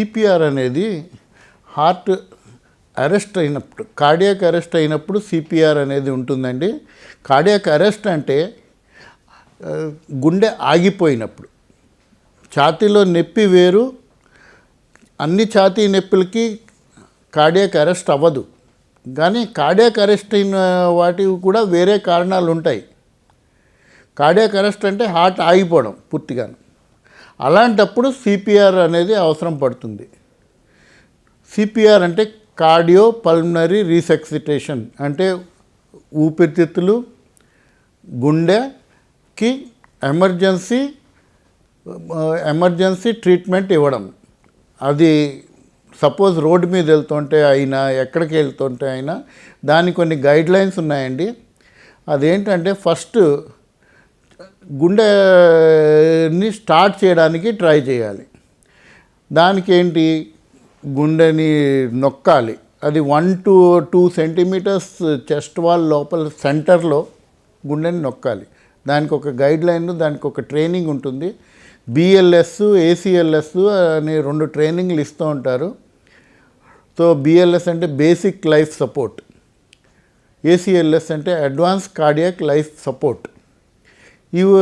CPR అనేది heart arrest అయినప్పుడు, cardiac arrest అయినప్పుడు సిపిఆర్ అనేది ఉంటుందండి. కార్డియాక్ అరెస్ట్ అంటే గుండె ఆగిపోయినప్పుడు. ఛాతీలో నొప్పి వేరు, అన్ని ఛాతీ నొప్పులకి కార్డియాక్ అరెస్ట్ అవ్వదు. కానీ కార్డియాక్ అరెస్ట్ అయిన వాటికి కూడా వేరే కారణాలు ఉంటాయి. కార్డియాక్ అరెస్ట్ అంటే హార్ట్ ఆగిపోవడం పూర్తిగా. అలాంటప్పుడు సిపిఆర్ అనేది అవసరం పడుతుంది. సిపిఆర్ అంటే కార్డియో పల్మనరీ రీసక్సిటేషన్, అంటే ఊపిరితిత్తులు గుండెకి ఎమర్జెన్సీ ట్రీట్మెంట్ ఇవ్వడం. అది సపోజ్ రోడ్డు మీద వెళ్తుంటే అయినా, ఎక్కడికి వెళ్తుంటే అయినా దానికి కొన్ని గైడ్లైన్స్ ఉన్నాయండి. అదేంటంటే ఫస్ట్ గుండెని స్టార్ట్ చేయడానికి ట్రై చేయాలి. దానికి ఏంటి, గుండెని నొక్కాలి. అది 1 to 2 సెంటీమీటర్స్ చెస్ట్ వాల్ లోపల సెంటర్లో గుండెని నొక్కాలి. దానికి ఒక గైడ్లైన్, దానికి ఒక ట్రైనింగ్ ఉంటుంది. బిఎల్ఎస్, ఏసిఎల్ఎస్ అనే 2 ట్రైనింగ్లు ఇస్తూ ఉంటారు. సో బిఎల్ఎస్ అంటే బేసిక్ లైఫ్ సపోర్ట్, ఏసిఎల్ఎస్ అంటే అడ్వాన్స్ కార్డియాక్ లైఫ్ సపోర్ట్. ఇవి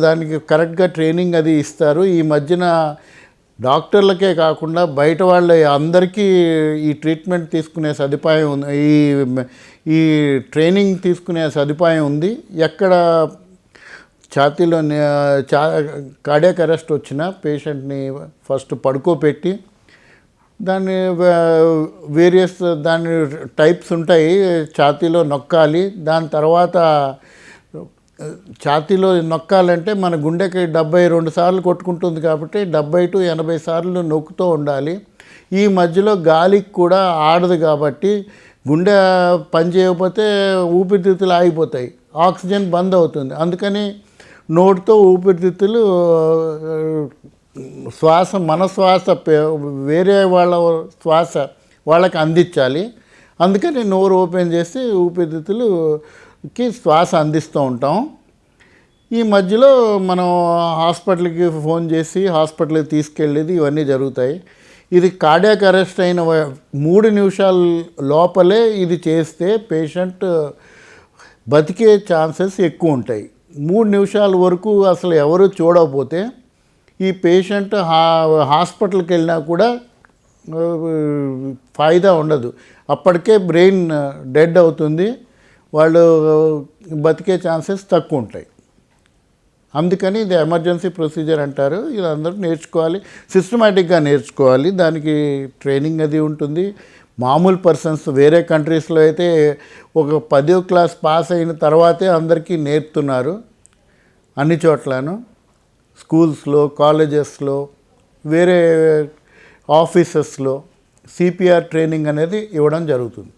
దానికి కరెక్ట్గా ట్రైనింగ్ అది ఇస్తారు. ఈ మధ్యన డాక్టర్లకే కాకుండా బయట వాళ్ళ అందరికీ ఈ ట్రీట్మెంట్ తీసుకునే సదుపాయం ఉంది, ఈ ట్రైనింగ్ తీసుకునే సదుపాయం ఉంది. ఎక్కడ ఛాతీలో కార్డియాక్ అరెస్ట్ వచ్చిన పేషెంట్ని ఫస్ట్ పడుకోబెట్టి దాన్ని దాని టైప్స్ ఉంటాయి. ఛాతీలో నొక్కాలి. దాని తర్వాత ఛాతీలో నొక్కాలంటే మన గుండెకి 72 సార్లు కొట్టుకుంటుంది కాబట్టి 70 to 80 సార్లు నొక్కుతూ ఉండాలి. ఈ మధ్యలో గాలికి కూడా ఆడదు కాబట్టి గుండె పని చేయకపోతే ఊపిరితిత్తులు ఆగిపోతాయి, ఆక్సిజన్ బంద్ అవుతుంది. అందుకని నోటితో ఊపిరితిత్తులు మన శ్వాస వేరే వాళ్ళ శ్వాస వాళ్ళకి అందించాలి. అందుకని నోరు ఓపెన్ చేసి ఊపిరితిత్తులకి శ్వాస అందిస్తూ ఉంటాం. ఈ మధ్యలో మనం హాస్పిటల్కి ఫోన్ చేసి హాస్పిటల్కి తీసుకెళ్ళేది ఇవన్నీ జరుగుతాయి. ఇది కార్డియాక్ అరెస్ట్ అయిన 3 నిమిషాల లోపలే ఇది చేస్తే పేషెంట్ బతికే ఛాన్సెస్ ఎక్కువ ఉంటాయి. 3 నిమిషాల వరకు అసలు ఎవరు చూడకపోతే ఈ పేషెంట్ హాస్పిటల్కి వెళ్ళినా కూడా ఫాయిదా ఉండదు. అప్పటికే బ్రెయిన్ డెడ్ అవుతుంది, వాళ్ళు బతికే ఛాన్సెస్ తక్కువ ఉంటాయి. అందుకని ఇది ఎమర్జెన్సీ ప్రొసీజర్ అంటారు. ఇది అందరూ నేర్చుకోవాలి, సిస్టమేటిక్గా నేర్చుకోవాలి. దానికి ట్రైనింగ్ అది ఉంటుంది. మామూలు పర్సన్స్ వేరే కంట్రీస్లో అయితే ఒక 10వ క్లాస్ పాస్ అయిన తర్వాతే అందరికీ నేర్పుతున్నారు. అన్ని చోట్లను స్కూల్స్లో, కాలేజెస్లో, వేరే ఆఫీసెస్లో సిపిఆర్ ట్రైనింగ్ అనేది ఇవ్వడం జరుగుతుంది.